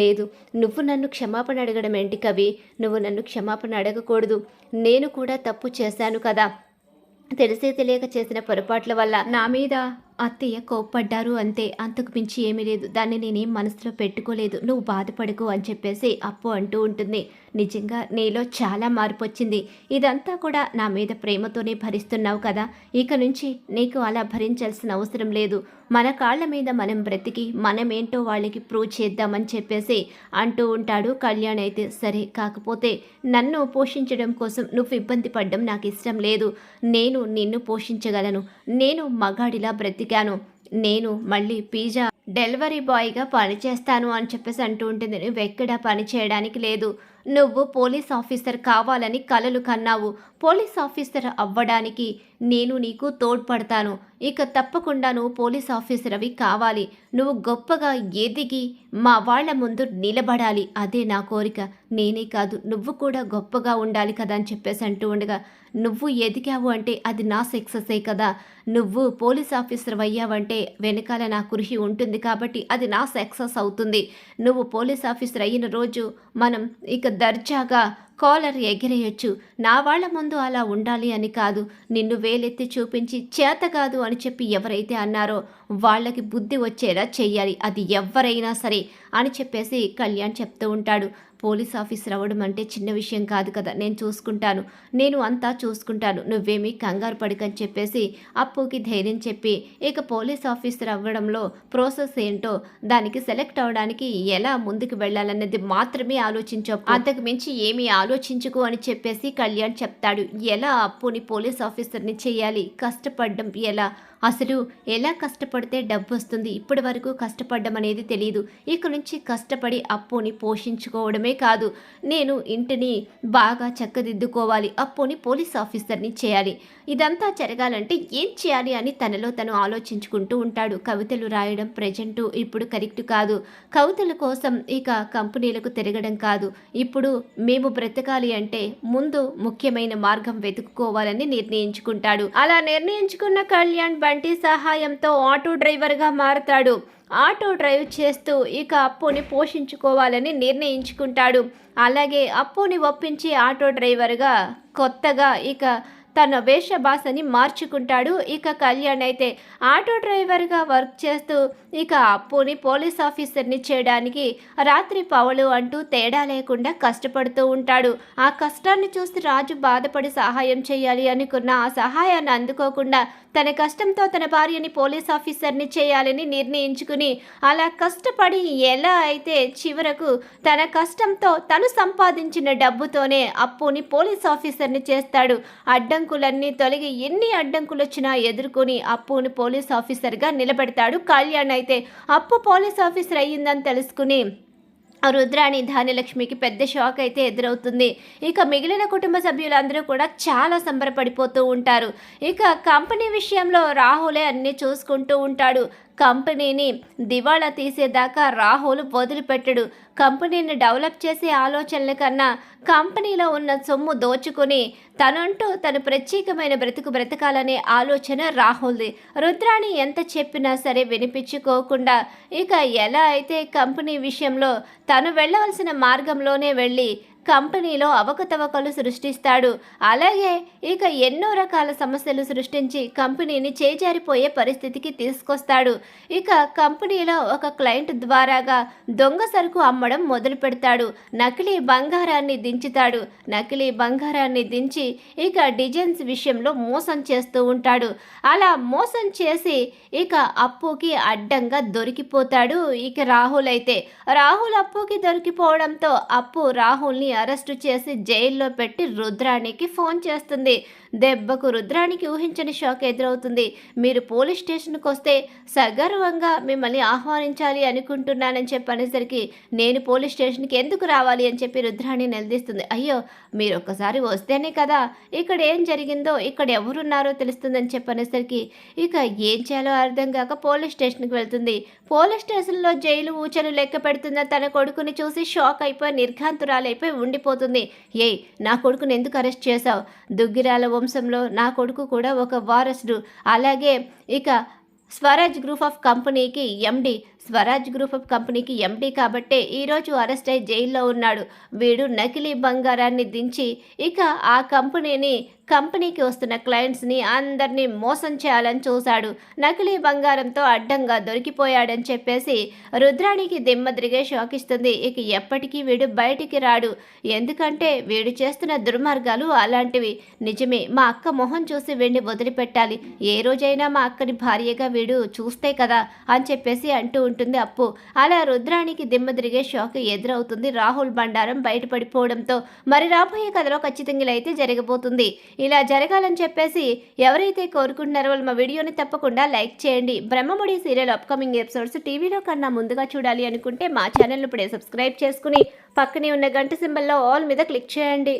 లేదు, నువ్వు నన్ను క్షమాపణ అడగడం ఏంటి కవి? నువ్వు నన్ను క్షమాపణ అడగకూడదు. నేను కూడా తప్పు చేశాను కదా. తెలిసే తెలియక చేసిన పొరపాట్ల వల్ల నా మీద అత్తయ్య కోప్పడ్డారు అంతే. అంతకు మించి ఏమీ లేదు. దాన్ని నేనేం మనసులో పెట్టుకోలేదు. నువ్వు బాధపడకు అని చెప్పేసి అప్పు అంటూ ఉంటుంది. నిజంగా నీలో చాలా మార్పు వచ్చింది. ఇదంతా కూడా నా మీద ప్రేమతోనే భరిస్తున్నావు కదా. ఇక నుంచి నీకు అలా భరించాల్సిన అవసరం లేదు. మన కాళ్ళ మీద మనం బ్రతికి మనమేంటో వాళ్ళకి ప్రూవ్ చేద్దామని చెప్పేసి అంటూ ఉంటాడు కళ్యాణ్. అయితే సరే, కాకపోతే నన్ను పోషించడం కోసం నువ్వు ఇబ్బంది పడ్డం నాకు ఇష్టం లేదు. నేను నిన్ను పోషించగలను. నేను మగాడిలా బ్రతికాను. నేను మళ్ళీ పిజ్జా డెలివరీ బాయ్గా పనిచేస్తాను అని చెప్పేసి అంటూ ఉంటుంది. నువ్వు ఎక్కడా పని చేయడానికి లేదు. నువ్వు పోలీస్ ఆఫీసర్ కావాలని కలలు కన్నావు. పోలీస్ ఆఫీసర్ అవ్వడానికి నేను నీకు తోడ్పడతాను. ఇక తప్పకుండా నువ్వు పోలీస్ ఆఫీసర్ అవి కావాలి. నువ్వు గొప్పగా ఎదిగి మా వాళ్ళ ముందు నిలబడాలి. అదే నా కోరిక. నేనే కాదు, నువ్వు కూడా గొప్పగా ఉండాలి కదా అని చెప్పేసి అంటూ ఉండగా, నువ్వు ఎదిగావు అంటే అది నా సక్సెసే కదా. నువ్వు పోలీస్ ఆఫీసర్ అయ్యావంటే వెనకాల నా కృషి ఉంటుంది కాబట్టి అది నా సక్సెస్ అవుతుంది. నువ్వు పోలీస్ ఆఫీసర్ అయిన రోజు మనం ఇక దర్జాగా కాలర్ ఎగిరేయొచ్చు. నా వాళ్ళ ముందు అలా ఉండాలి అని కాదు. నిన్ను వేలెత్తి చూపించి చేత కాదు అని చెప్పి ఎవరైతే అన్నారో వాళ్ళకి బుద్ధి వచ్చేలా చెయ్యాలి. అది ఎవరైనా సరే అని చెప్పేసి కళ్యాణ్ చెప్తూ ఉంటాడు. పోలీస్ ఆఫీసర్ అవ్వడం అంటే చిన్న విషయం కాదు కదా. నేను చూసుకుంటాను, నేను అంతా చూసుకుంటాను, నువ్వేమీ కంగారు పడకని చెప్పేసి అప్పుకి ధైర్యం చెప్పి ఇక పోలీస్ ఆఫీసర్ అవ్వడంలో ప్రాసెస్ ఏంటో, దానికి సెలెక్ట్ అవ్వడానికి ఎలా ముందుకు వెళ్ళాలన్నది మాత్రమే ఆలోచించు, అంతకు మించి ఏమీ ఆలోచించుకో అని చెప్పేసి కళ్యాణ్ చెప్తాడు. ఎలా అప్పుని పోలీస్ ఆఫీసర్ని చేయాలి, కష్టపడడం ఎలా, అసలు ఎలా కష్టపడితే డబ్బు వస్తుంది, ఇప్పటి వరకు కష్టపడడం అనేది తెలియదు. ఇక నుంచి కష్టపడి అప్పుని పోషించుకోవడమే కాదు, నేను ఇంటిని బాగా చక్కదిద్దుకోవాలి, అప్పుని పోలీస్ ఆఫీసర్ని చేయాలి. ఇదంతా జరగాలంటే ఏం చేయాలి అని తనలో తను ఆలోచించుకుంటూ ఉంటాడు. కవితలు రాయడం ప్రజెంటు ఇప్పుడు కరెక్ట్ కాదు. కవితల కోసం ఇక కంపెనీలకు తిరగడం కాదు. ఇప్పుడు మేము బ్రతకాలి అంటే ముందు ముఖ్యమైన మార్గం వెతుక్కోవాలని నిర్ణయించుకుంటాడు. అలా నిర్ణయించుకున్న కళ్యాణ్ బంటి సహాయంతో ఆటో డ్రైవర్గా మారుతాడు. ఆటో డ్రైవ్ చేస్తూ ఇక అప్పుని పోషించుకోవాలని నిర్ణయించుకుంటాడు. అలాగే అప్పుని ఒప్పించి ఆటో డ్రైవర్గా కొత్తగా ఇక తన వేషభాషని మార్చుకుంటాడు. ఇక కళ్యాణ్ అయితే ఆటో డ్రైవర్గా వర్క్ చేస్తూ ఇక అప్పుని పోలీస్ ఆఫీసర్ని చేయడానికి రాత్రి పవలు అంటూ తేడా లేకుండా కష్టపడుతూ ఉంటాడు. ఆ కష్టాన్ని చూసి రాజు బాధపడి సహాయం చేయాలి అనుకున్న ఆ సహాయాన్ని అందుకోకుండా తన కష్టంతో తన భార్యని పోలీస్ ఆఫీసర్ని చేయాలని నిర్ణయించుకుని అలా కష్టపడి ఎలా అయితే చివరకు తన కష్టంతో తను సంపాదించిన డబ్బుతోనే అప్పుని పోలీస్ ఆఫీసర్ని చేస్తాడు. అడ్డంకులన్నీ తొలగి ఎన్ని అడ్డంకులు వచ్చినా ఎదుర్కొని అప్పుని పోలీస్ ఆఫీసర్గా నిలబెడతాడు కళ్యాణ్. అయితే అప్పు పోలీస్ ఆఫీసర్ అయ్యిందని తెలుసుకుని రుద్రాణి ధాన్యలక్ష్మికి పెద్ద షాక్ అయితే ఎదురవుతుంది. ఇక మిగిలిన కుటుంబ సభ్యులందరూ కూడా చాలా సంబరపడిపోతూ ఉంటారు. ఇక కంపెనీ విషయంలో రాహులే అన్నీ చూసుకుంటూ ఉంటాడు. కంపెనీని దివాళా తీసేదాకా రాహుల్ వదిలిపెట్టడు. కంపెనీని డెవలప్ చేసే ఆలోచనల కన్నా కంపెనీలో ఉన్న సొమ్ము దోచుకుని తనంటూ తను ప్రత్యేకమైన బ్రతుకు బ్రతకాలనే ఆలోచన రాహుల్ది. రుద్రాణి ఎంత చెప్పినా సరే వినిపించుకోకుండా ఇక ఎలా అయితే కంపెనీ విషయంలో తను వెళ్ళవలసిన మార్గంలోనే వెళ్ళి కంపెనీలో అవకతవకలు సృష్టిస్తాడు. అలాగే ఇక ఎన్నో రకాల సమస్యలు సృష్టించి కంపెనీని చేజారిపోయే పరిస్థితికి తీసుకొస్తాడు. ఇక కంపెనీలో ఒక క్లయింట్ ద్వారాగా దొంగ సరుకు అమ్మడం మొదలు పెడతాడు. నకిలీ బంగారాన్ని దించుతాడు. నకిలీ బంగారాన్ని దించి ఇక డిజైన్స్ విషయంలో మోసం చేస్తూ ఉంటాడు. అలా మోసం చేసి ఇక అప్పుకి అడ్డంగా దొరికిపోతాడు. ఇక రాహుల్ అయితే రాహుల్ అప్పుకి దొరికిపోవడంతో అప్పు రాహుల్ని అరెస్టు చేసి జైల్లో పెట్టి రుద్రాణికి ఫోన్ చేస్తుంది. దెబ్బకు రుద్రాణికి ఊహించని షాక్ ఎదురవుతుంది. మీరు పోలీస్ స్టేషన్కి వస్తే సగర్వంగా మిమ్మల్ని ఆహ్వానించాలి అనుకుంటున్నానని చెప్పనేసరికి నేను పోలీస్ స్టేషన్కి ఎందుకు రావాలి అని చెప్పి రుద్రాణి నిలదీస్తుంది. అయ్యో, మీరు ఒక్కసారి వస్తేనే కదా ఇక్కడ ఏం జరిగిందో ఇక్కడ ఎవరున్నారో తెలుస్తుందని చెప్పనేసరికి ఇక ఏం చేయాలో అర్థం కాక పోలీస్ స్టేషన్కి వెళ్తుంది. పోలీస్ స్టేషన్లో జైలు ఊచలు లెక్క పెడుతున్న తన కొడుకుని చూసి షాక్ అయిపోయి నిర్ఘాంతురాలైపోయి ఉండిపోతుంది. ఏయ్, నా కొడుకుని ఎందుకు అరెస్ట్ చేశావు? దుగ్గిరాల వంశంలో నా కొడుకు కూడా ఒక వారసుడు. అలాగే ఇక స్వరాజ్ గ్రూప్ ఆఫ్ కంపెనీకి ఎండి స్వరాజ్ గ్రూప్ ఆఫ్ కంపెనీకి ఎండీ కాబట్టే ఈరోజు అరెస్ట్ అయి జైల్లో ఉన్నాడు. వీడు నకిలీ బంగారాన్ని దించి ఇక ఆ కంపెనీకి వస్తున్న క్లయింట్స్ని అందరినీ మోసం చేయాలని చూశాడు. నకిలీ బంగారంతో అడ్డంగా దొరికిపోయాడని చెప్పేసి రుద్రాణికి దిమ్మదిరిగే షాక్ ఇస్తుంది. ఇక ఎప్పటికీ వీడు బయటికి రాడు. ఎందుకంటే వీడు చేస్తున్న దుర్మార్గాలు అలాంటివి. నిజమే, మా అక్క మొహం చూసి వీడిని వదిలిపెట్టాలి. ఏ రోజైనా మా అక్కని భార్యగా వీడు చూస్తే కదా అని చెప్పేసి అంటూ ఉంటుంది అప్పు. అలా రుద్రాణికి దిమ్మదిరిగే షాక్ ఎదురవుతుంది రాహుల్ బండారం బయటపడిపోవడంతో. మరి రాబోయే కథలో ఖచ్చితంగా ఇలా అయితే జరగబోతుంది. ఇలా జరగాలని చెప్పేసి ఎవరైతే కోరుకుంటున్నారో వాళ్ళు మా వీడియోని తప్పకుండా లైక్ చేయండి. బ్రహ్మముడి సీరియల్ అప్కమింగ్ ఎపిసోడ్స్ టీవీలో కన్నా ముందుగా చూడాలి అనుకుంటే మా ఛానల్ని ఇప్పుడే సబ్స్క్రైబ్ చేసుకుని పక్కనే ఉన్న గంట సింబల్లో ఆల్ మీద క్లిక్ చేయండి.